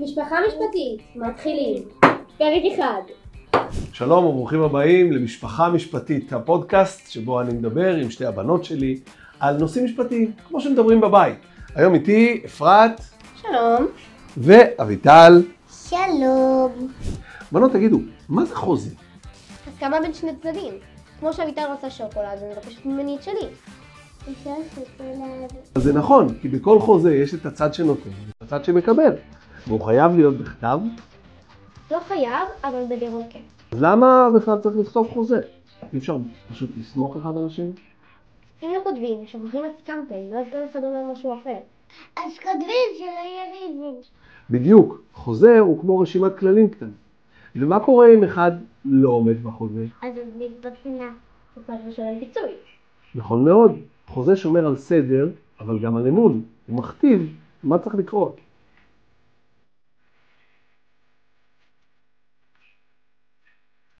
משפחה משפטית, מתחילים. פרק 1. שלום וברוכים הבאים למשפחה משפטית, הפודקאסט שבו אני מדבר עם שתי הבנות שלי על נושאים משפטיים, כמו שמדברים בבית. היום איתי אפרת. שלום. ואביטל. שלום. בנות, תגידו, מה זה חוזה? הסכמה בין שני צדדים. כמו שאביטל רוצה שוקולד ומבקשת ממני את שלי. אפשר שוקולד. אז זה נכון, כי בכל חוזה יש את הצד שנותן ואת הצד שמקבל. והוא חייב להיות בכתב. לא חייב, אבל בגרון כן. אז למה בכלל צריך לכתוב חוזה? אי אפשר פשוט לסמוך אחד על השני? אם לא כותבים, שוכחים הסכמתם, ואז כל אחד אומר משהו אחר. אז כותבים שלא יהיה ריבים. בדיוק, חוזה הוא כמו רשימת כללים קטנים. ומה קורה אם אחד לא עומד בחוזה? אז הוא מתבפינה. הוא כבר משלם פיצוי. נכון מאוד, חוזה שומר על סדר, אבל גם על אמון. הוא מכתיב מה צריך לקרות.